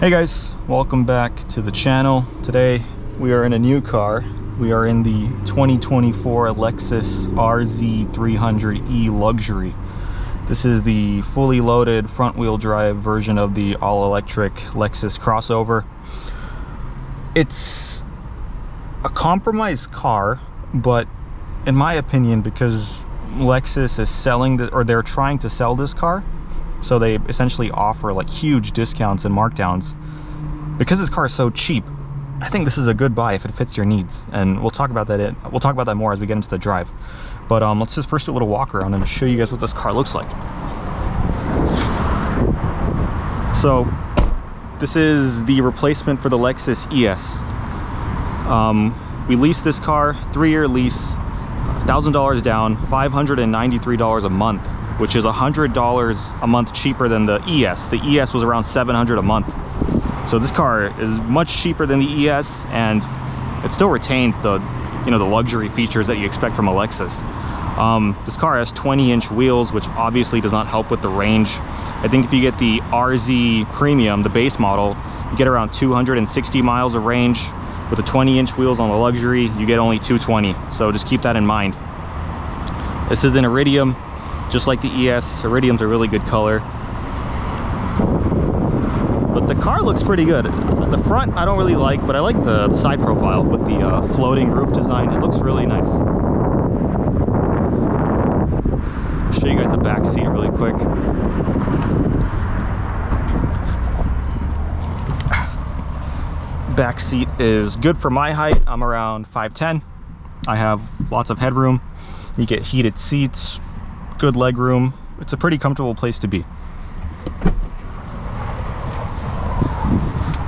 Hey guys, welcome back to the channel. Today we are in a new car. We are in the 2024 Lexus RZ300e Luxury. This is the fully loaded front-wheel drive version of the all-electric Lexus crossover. It's a compromise car, but in my opinion, because Lexus is selling they're trying to sell this car, so they essentially offer like huge discounts and markdowns. Because this car is so cheap, I think this is a good buy if it fits your needs, and we'll talk about that. We'll talk about that more as we get into the drive. But let's just first do a little walk around and show you guys what this car looks like. So this is the replacement for the Lexus ES. We leased this car, 3-year lease, $1,000 down, $593 a month, which is $100 a month cheaper than the ES. The ES was around $700 a month. So this car is much cheaper than the ES, and it still retains the, the luxury features that you expect from a Lexus. This car has 20-inch wheels, which obviously does not help with the range. I think if you get the RZ Premium, the base model, you get around 260 miles of range. With the 20-inch wheels on the luxury, you get only 220. So just keep that in mind. This is an iridium, just like the ES. Iridium's a really good color. But the car looks pretty good. The front I don't really like, but I like the side profile with the floating roof design. It looks really nice. I'll show you guys the back seat really quick. Back seat is good for my height. I'm around 5'10". I have lots of headroom. You get heated seats, good leg room. It's a pretty comfortable place to be.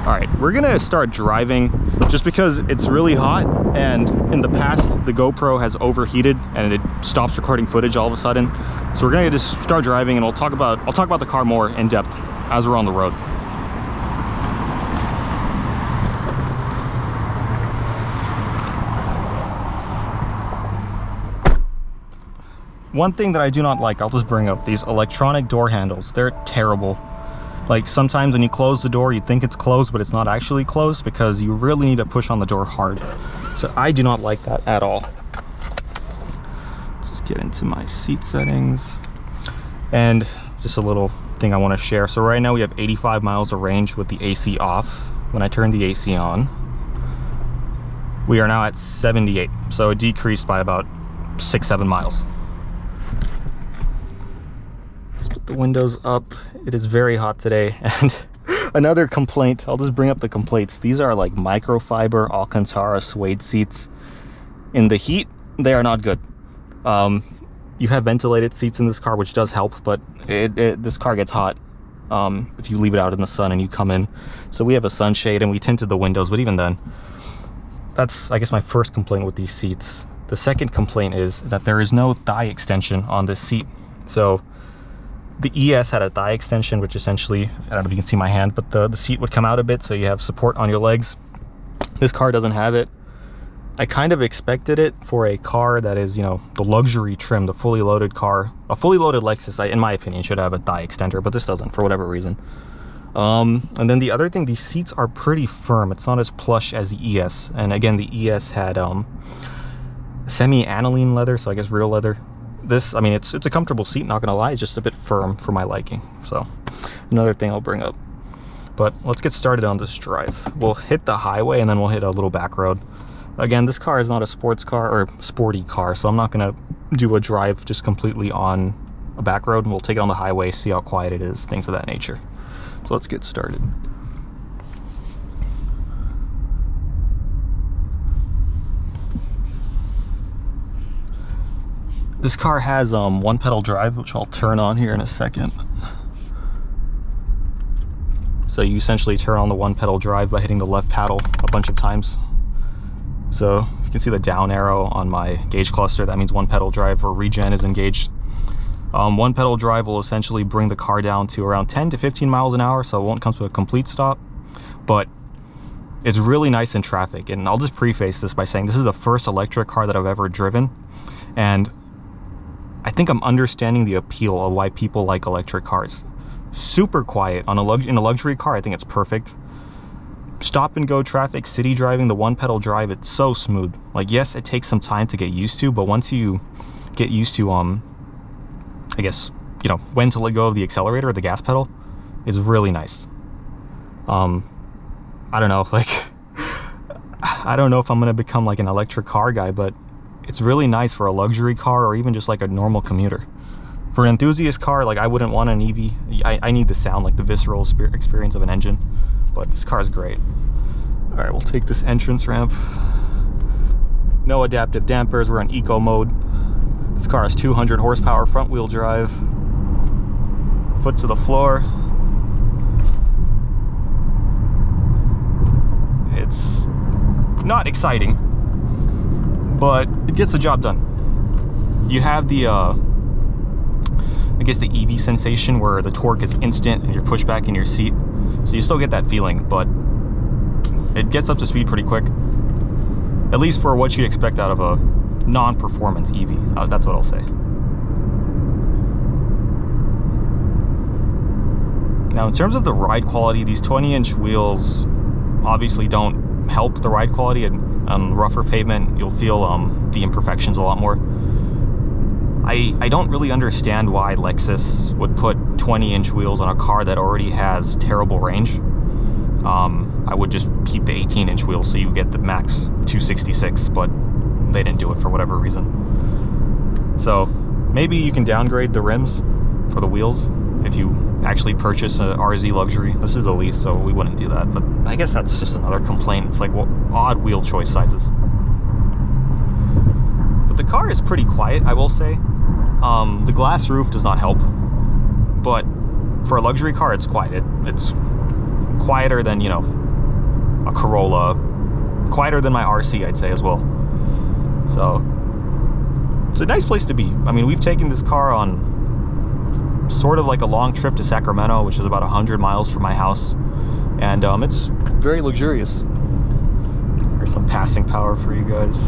All right, we're gonna start driving just because it's really hot, and in the past the GoPro has overheated and it stops recording footage all of a sudden. So we're gonna just start driving, and I'll talk about the car more in depth as we're on the road. One thing that I do not like, I'll just bring up, these electronic door handles. They're terrible. Like sometimes when you close the door, you think it's closed, but it's not actually closed because you really need to push on the door hard. So I do not like that at all. Let's just get into my seat settings. And just a little thing I want to share. So right now we have 85 miles of range with the AC off. When I turn the AC on, we are now at 78. So it decreased by about 6-7 miles. The windows up. It is very hot today. And another complaint, I'll just bring up the complaints. These are like microfiber Alcantara suede seats. In the heat, they are not good. You have ventilated seats in this car, which does help, but this car gets hot if you leave it out in the sun and you come in. So we have a sunshade and we tinted the windows, but even then, that's, I guess, my first complaint with these seats. The second complaint is that there is no thigh extension on this seat. So the ES had a thigh extension, which essentially, I don't know if you can see my hand, but the seat would come out a bit so you have support on your legs. This car doesn't have it. I kind of expected it for a car that is, the luxury trim, the fully loaded car. A fully loaded Lexus, in my opinion, should have a thigh extender, but this doesn't for whatever reason. And then the other thing, these seats are pretty firm. It's not as plush as the ES. And again, the ES had semi-aniline leather, so I guess real leather. This, I mean, it's a comfortable seat, not gonna lie, it's just a bit firm for my liking. So another thing I'll bring up. But let's get started on this drive. We'll hit the highway and then we'll hit a little back road. Again, this car is not a sports car or sporty car, so I'm not gonna do a drive just completely on a back road. We'll take it on the highway, see how quiet it is, things of that nature. So let's get started. This car has one pedal drive, which I'll turn on here in a second. So you essentially turn on the one pedal drive by hitting the left paddle a bunch of times. So you can see the down arrow on my gauge cluster. That means one pedal drive or regen is engaged. One pedal drive will essentially bring the car down to around 10 to 15 miles an hour, so it won't come to a complete stop. But it's really nice in traffic. And I'll just preface this by saying this is the first electric car that I've ever driven. And I think I'm understanding the appeal of why people like electric cars. super quiet. In a luxury car, I think it's perfect. Stop and go traffic, city driving, the one pedal drive, it's so smooth. Like, yes, it takes some time to get used to, but once you get used to, I guess, you know, when to let go of the accelerator or the gas pedal, is really nice. I don't know, like, I don't know if I'm gonna become like an electric car guy, but it's really nice for a luxury car or even just like a normal commuter. For an enthusiast car, like, I wouldn't want an EV. I need the sound, like the visceral experience of an engine, but this car is great. All right, we'll take this entrance ramp. No adaptive dampers, we're in eco mode. This car has 200 horsepower front wheel drive. Foot to the floor. It's not exciting, but it gets the job done. You have the, I guess, the EV sensation where the torque is instant and you're pushed back in your seat. So you still get that feeling, but it gets up to speed pretty quick. At least for what you'd expect out of a non-performance EV. That's what I'll say. Now, in terms of the ride quality, these 20-inch wheels obviously don't help the ride quality. On rougher pavement, you'll feel the imperfections a lot more. I don't really understand why Lexus would put 20-inch wheels on a car that already has terrible range. I would just keep the 18-inch wheels so you get the max 266, but they didn't do it for whatever reason. So maybe you can downgrade the rims or the wheels if you actually purchase a RZ luxury. This is a lease, so we wouldn't do that, but I guess that's just another complaint. It's like, well, odd wheel choice sizes. But the car is pretty quiet, I will say. The glass roof does not help, but for a luxury car, it's quiet. It's quieter than, you know, a Corolla, quieter than my RC, I'd say, as well. So it's a nice place to be. I mean, we've taken this car on sort of like a long trip to Sacramento, which is about 100 miles from my house, and it's very luxurious. Here's some passing power for you guys.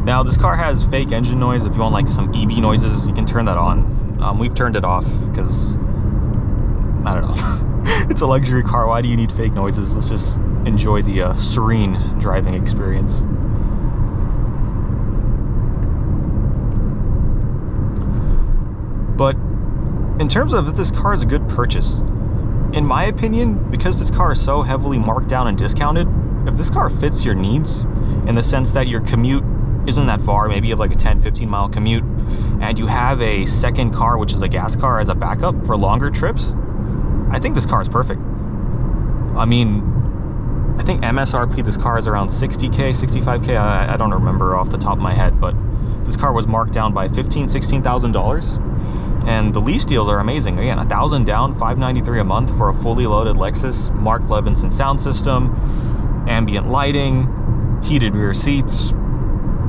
Now, this car has fake engine noise. If you want like some EV noises, you can turn that on. We've turned it off because, I don't know. It's a luxury car. Why do you need fake noises? Let's just enjoy the serene driving experience. But in terms of if this car is a good purchase, in my opinion, because this car is so heavily marked down and discounted, if this car fits your needs in the sense that your commute isn't that far, maybe you have like a 10-15 mile commute, and you have a second car, which is a gas car, as a backup for longer trips, I think this car is perfect. I mean, I think MSRP this car is around 60K, 65K, I don't remember off the top of my head, but this car was marked down by $15,000, $16,000, and the lease deals are amazing. Again, $1,000 down, $593 a month for a fully loaded Lexus, Mark Levinson sound system, ambient lighting, heated rear seats,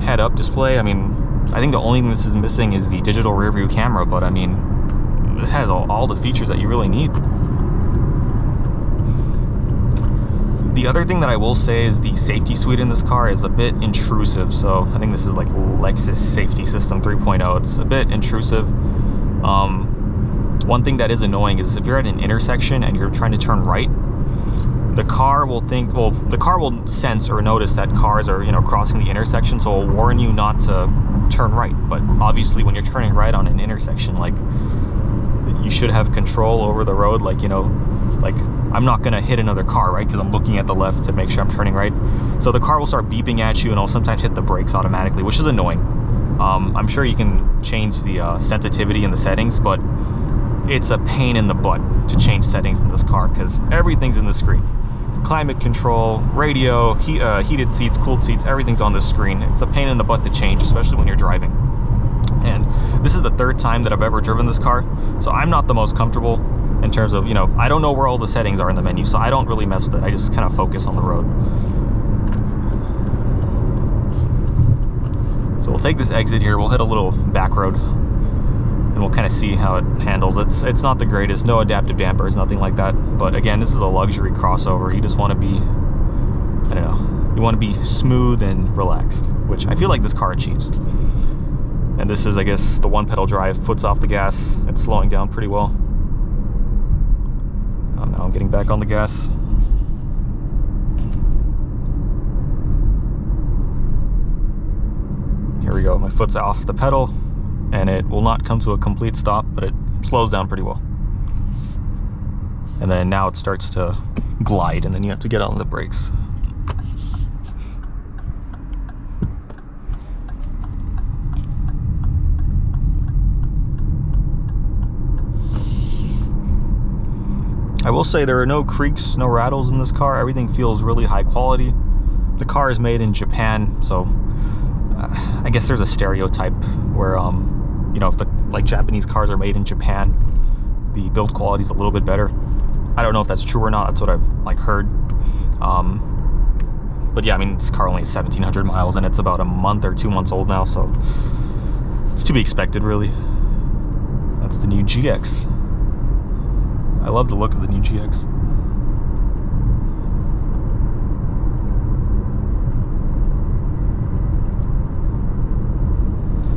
head-up display. I mean, I think the only thing this is missing is the digital rear view camera, but I mean, this has all the features that you really need. The other thing that I will say is the safety suite in this car is a bit intrusive. So I think this is like Lexus Safety System 3.0. It's a bit intrusive. One thing that is annoying is if you're at an intersection and you're trying to turn right, the car will think, well, the car will sense or notice that cars are, you know, crossing the intersection, so it'll warn you not to turn right. But obviously when you're turning right on an intersection, like, you should have control over the road. Like, you know, like, I'm not gonna hit another car, right? Because I'm looking at the left to make sure I'm turning right. So the car will start beeping at you, and I'll sometimes hit the brakes automatically, which is annoying. I'm sure you can change the sensitivity in the settings, but it's a pain in the butt to change settings in this car because everything's in the screen. Climate control, radio, heated seats, cooled seats, everything's on this screen. It's a pain in the butt to change, especially when you're driving. And this is the third time that I've ever driven this car, so I'm not the most comfortable in terms of, you know, I don't know where all the settings are in the menu, so I don't really mess with it. I just kind of focus on the road. So we'll take this exit here, we'll hit a little back road, and we'll kind of see how it handles. It's not the greatest, no adaptive dampers, nothing like that. But again, this is a luxury crossover. You just want to be, I don't know, you want to be smooth and relaxed, which I feel like this car achieves. And this is, I guess, the one pedal drive, foot's off the gas. It's slowing down pretty well. Oh, now I'm getting back on the gas. Here we go, my foot's off the pedal, and it will not come to a complete stop, but it slows down pretty well. And then now it starts to glide, and then you have to get on the brakes. I will say there are no creaks, no rattles in this car. Everything feels really high quality. The car is made in Japan, so I guess there's a stereotype where, you know, if the Japanese cars are made in Japan, the build quality is a little bit better. I don't know if that's true or not. That's what I've heard. But yeah, I mean, this car only has 1,700 miles, and it's about a month or 2 months old now, so it's to be expected, really. That's the new GX. I love the look of the new GX.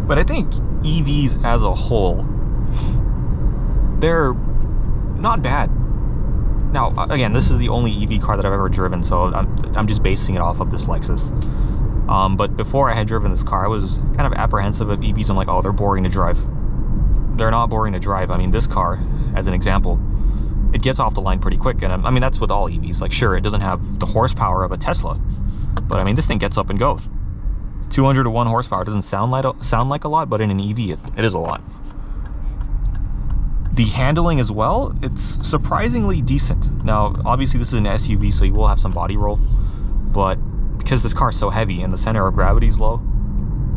But I think EVs as a whole, they're not bad. Now, again, this is the only EV car that I've ever driven, so I'm just basing it off of this Lexus. But before I had driven this car, I was kind of apprehensive of EVs. I'm like, oh, they're boring to drive. They're not boring to drive. I mean, this car, as an example, it gets off the line pretty quick. And I mean, that's with all EVs. Like, sure, it doesn't have the horsepower of a Tesla, but I mean, this thing gets up and goes. 200 to 1 horsepower doesn't sound like a lot, but in an EV, it is a lot. The handling as well, it's surprisingly decent. Now, obviously this is an SUV, so you will have some body roll, but because this car is so heavy and the center of gravity is low,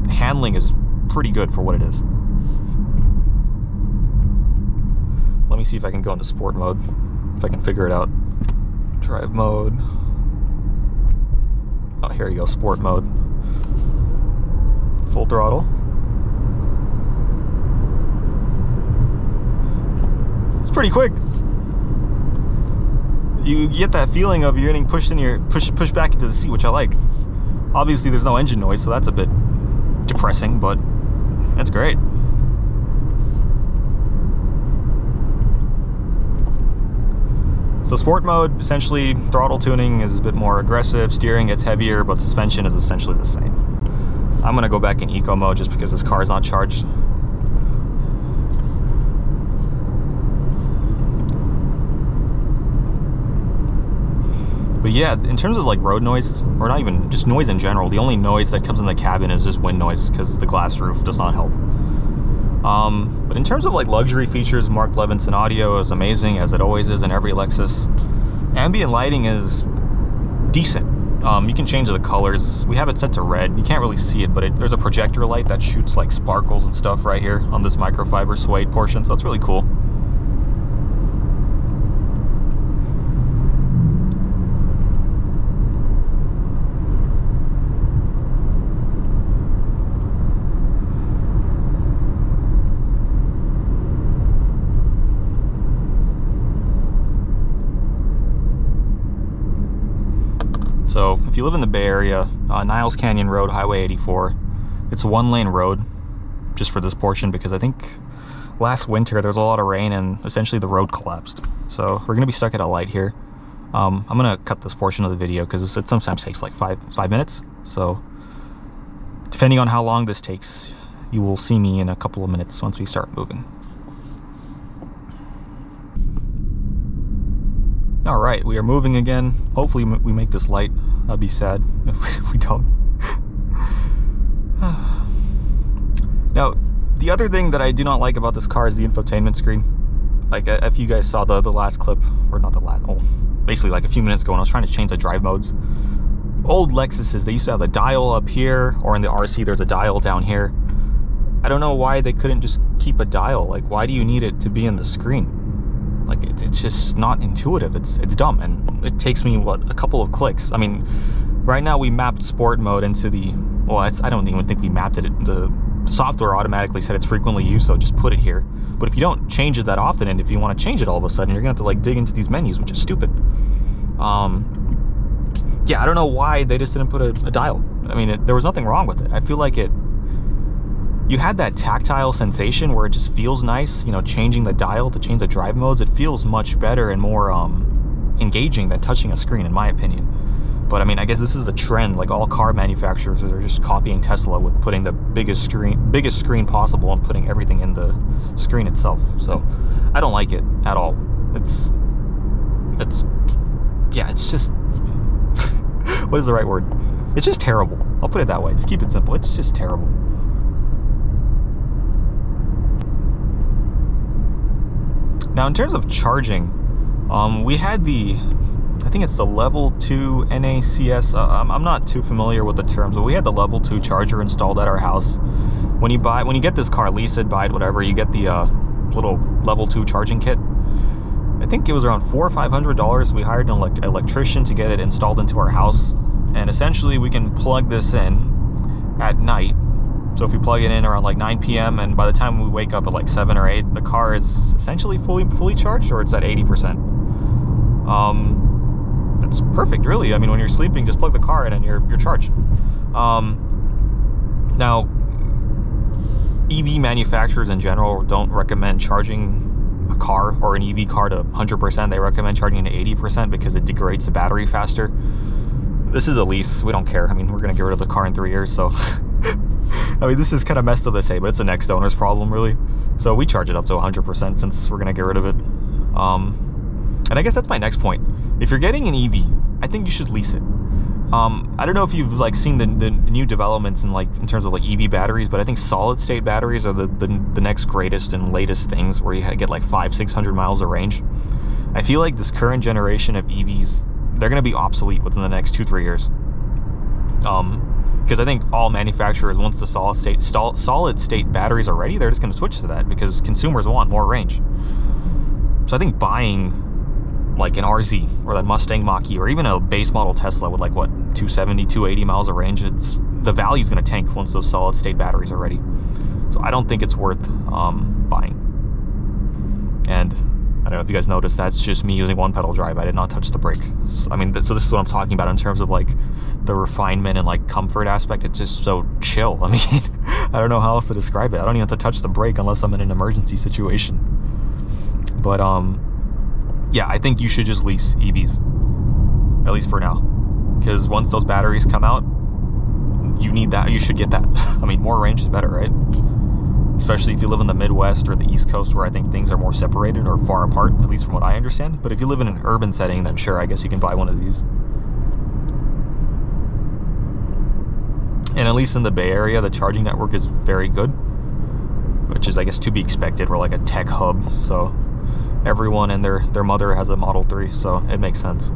the handling is pretty good for what it is. Let me see if I can go into sport mode, if I can figure it out. Drive mode. Oh, here you go, sport mode. Full throttle. It's pretty quick. You get that feeling of you're getting pushed back into the seat, which I like. Obviously there's no engine noise, so that's a bit depressing, but that's great. So sport mode, essentially throttle tuning is a bit more aggressive, steering gets heavier, but suspension is essentially the same. I'm gonna go back in eco mode just because this car is not charged. But yeah, in terms of like road noise, or not even just noise in general, the only noise that comes in the cabin is just wind noise because the glass roof does not help. But in terms of like luxury features, Mark Levinson audio is amazing, as it always is in every Lexus. Ambient lighting is decent. You can change the colors. We have it set to red. You can't really see it, but there's a projector light that shoots like sparkles and stuff right here on this microfiber suede portion, so it's really cool. So if you live in the Bay Area, Niles Canyon Road, Highway 84, it's a 1-lane road just for this portion because I think last winter there was a lot of rain and essentially the road collapsed. So we're gonna be stuck at a light here. I'm gonna cut this portion of the video because it sometimes takes like five minutes. So depending on how long this takes, you will see me in a couple of minutes once we start moving. All right, we are moving again. Hopefully we make this light. That'd be sad if we don't. Now, the other thing that I do not like about this car is the infotainment screen. Like, if you guys saw the last clip, or not the last, basically like a few minutes ago when I was trying to change the drive modes. Old Lexuses, they used to have the dial up here, or in the RC there's a dial down here. I don't know why they couldn't just keep a dial. Like, why do you need it to be in the screen? Like, it's just not intuitive. It's dumb, and it takes me, what, a couple of clicks. I mean, right now we mapped sport mode into the, well, I don't even think we mapped it. The software automatically said it's frequently used, so just put it here. But if you don't change it that often, and if you want to change it all of a sudden, you're gonna have to like dig into these menus, which is stupid. Yeah, I don't know why they just didn't put a dial. I mean, there was nothing wrong with it. I feel like it you had that tactile sensation where it just feels nice, you know, changing the dial to change the drive modes. It feels much better and more engaging than touching a screen, in my opinion. But I mean, I guess this is the trend. Like, all car manufacturers are just copying Tesla with putting the biggest screen possible and putting everything in the screen itself. So I don't like it at all. It's just what is the right word? It's just terrible. I'll put it that way. Just keep it simple. It's just terrible. Now, in terms of charging, we had I think it's the level 2 NACS. I'm not too familiar with the terms, but we had the level 2 charger installed at our house. When you get this car, lease it, buy it, whatever, you get the little level 2 charging kit. I think it was around $400 or $500. We hired an electrician to get it installed into our house, and essentially we can plug this in at night. So if we plug it in around like 9 p.m. and by the time we wake up at like 7 or 8, the car is essentially fully charged, or it's at 80%. That's perfect, really. I mean, when you're sleeping, just plug the car in and you're charged. Now, EV manufacturers in general don't recommend charging a car or an EV car to 100%. They recommend charging to 80% because it degrades the battery faster. This is a lease. We don't care. I mean, we're going to get rid of the car in 3 years, so... I mean, this is kind of messed up to say, but it's the next owner's problem, really. So we charge it up to 100% since we're going to get rid of it. And I guess that's my next point. If you're getting an EV, I think you should lease it. I don't know if you've like seen the new developments in terms of like EV batteries, but I think solid state batteries are the next greatest and latest things where you get like 500-600 miles of range. I feel like this current generation of EVs, they're going to be obsolete within the next 2-3 years. Because I think all manufacturers, once the solid state batteries are ready, they're just going to switch to that because consumers want more range. So I think buying like an RZ or that Mustang Mach-E or even a base model Tesla with like what 270, 280 miles of range, the value is going to tank once those solid state batteries are ready. So I don't think it's worth buying. And I don't know if you guys noticed, that's just me using one pedal drive. I did not touch the brake. So, I mean, so this is what I'm talking about in terms of like the refinement and like comfort aspect. It's just so chill. I mean, I don't know how else to describe it. I don't even have to touch the brake unless I'm in an emergency situation. But yeah, I think you should just lease EVs, at least for now, because once those batteries come out, you need that. You should get that. I mean, more range is better, right? Especially if you live in the Midwest or the East Coast, where I think things are more separated or far apart, at least from what I understand. But if you live in an urban setting, then sure, I guess you can buy one of these. And at least in the Bay Area, the charging network is very good, which is, I guess, to be expected. We're like a tech hub, so everyone and their mother has a Model 3, so it makes sense.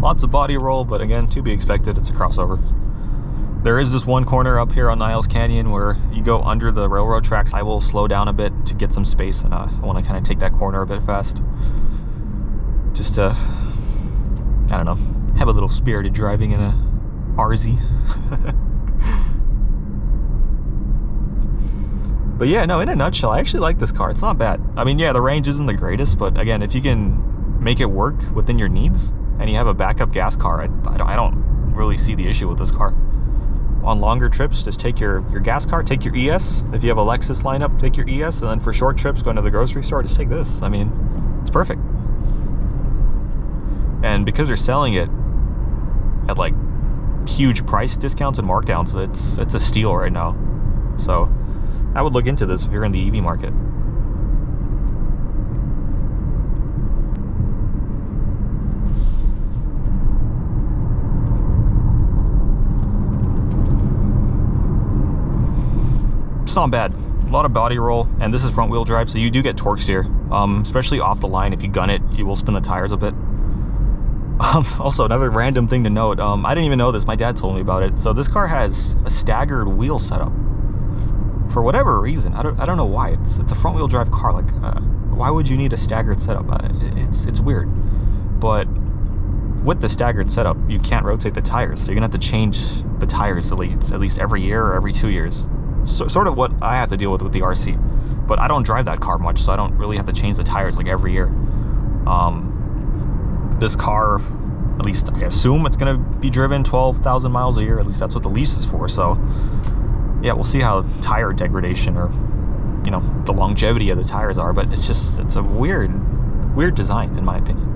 Lots of body roll, but again, to be expected. It's a crossover. There is this one corner up here on Niles Canyon where you go under the railroad tracks. I will slow down a bit to get some space, and I want to kind of take that corner a bit fast. Just to, I don't know, have a little spirited driving in a RZ. But yeah, no, in a nutshell, I actually like this car. It's not bad. I mean, yeah, the range isn't the greatest, but again, if you can make it work within your needs, and you have a backup gas car, I don't really see the issue with this car. On longer trips, just take your gas car, take your ES. If you have a Lexus lineup, take your ES, and then for short trips, going to the grocery store, just take this. I mean, it's perfect. And because they're selling it at like huge price discounts and markdowns, it's a steal right now. So I would look into this if you're in the EV market. It's not bad. A lot of body roll, and this is front wheel drive, so you do get torque steer, especially off the line. If you gun it, you will spin the tires a bit. Also, another random thing to note, I didn't even know this, my dad told me about it. So this car has a staggered wheel setup for whatever reason. I don't know why. It's a front wheel drive car. Like, why would you need a staggered setup? It's weird, but with the staggered setup, you can't rotate the tires, so you're gonna have to change the tires at least every year or every 2 years. So, sort of what I have to deal with the RC. But I don't drive that car much, so I don't really have to change the tires like every year. This car, at least I assume it's gonna be driven 12,000 miles a year. At least that's what the lease is for. So yeah, we'll see how tire degradation, or you know, the longevity of the tires are. But it's a weird design in my opinion.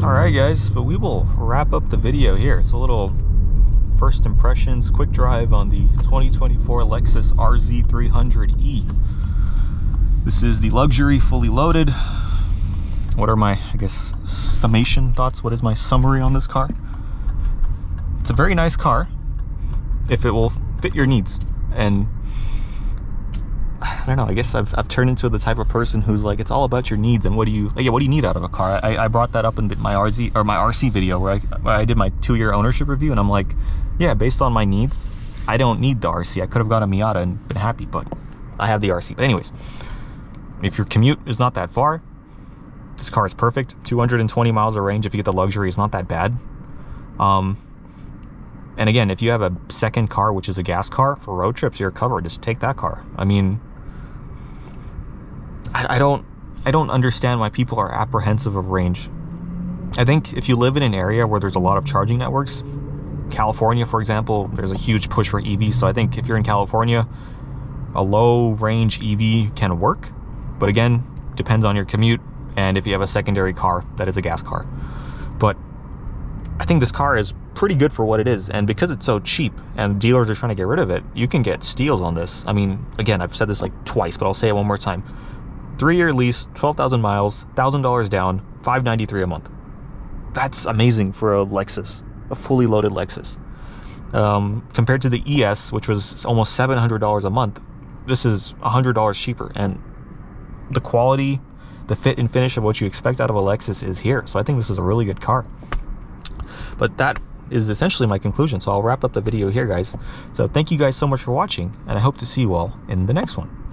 Alright guys, but we will wrap up the video here. It's a little first impressions, quick drive on the 2024 Lexus RZ300e. This is the luxury, fully loaded. What are my, I guess, summation thoughts? What is my summary on this car? It's a very nice car if it will fit your needs. And I don't know, I guess I've turned into the type of person who's like, it's all about your needs and what do you need out of a car. I brought that up in my RC video where I did my 2-year ownership review, and I'm like, yeah, based on my needs, I don't need the RC. I could have got a Miata and been happy, but I have the RC. But anyways, if your commute is not that far, this car is perfect. 220 miles of range. If you get the luxury, it's not that bad. And again, if you have a second car, which is a gas car for road trips, you're covered. Just take that car. I mean, I don't understand why people are apprehensive of range. I think if you live in an area where there's a lot of charging networks, California, for example, there's a huge push for EVs. So I think if you're in California, a low range EV can work. But again, depends on your commute and if you have a secondary car that is a gas car. But I think this car is pretty good for what it is, and because it's so cheap and dealers are trying to get rid of it, you can get steals on this. I mean, again, I've said this like twice, but I'll say it one more time. 3-year lease, 12,000 miles, $1,000 down, $593 a month. That's amazing for a Lexus, a fully loaded Lexus. Compared to the ES, which was almost $700 a month, this is $100 cheaper, and the quality, the fit and finish of what you expect out of a Lexus is here. So I think this is a really good car. But that is essentially my conclusion, so I'll wrap up the video here, guys. So thank you guys so much for watching, and I hope to see you all in the next one.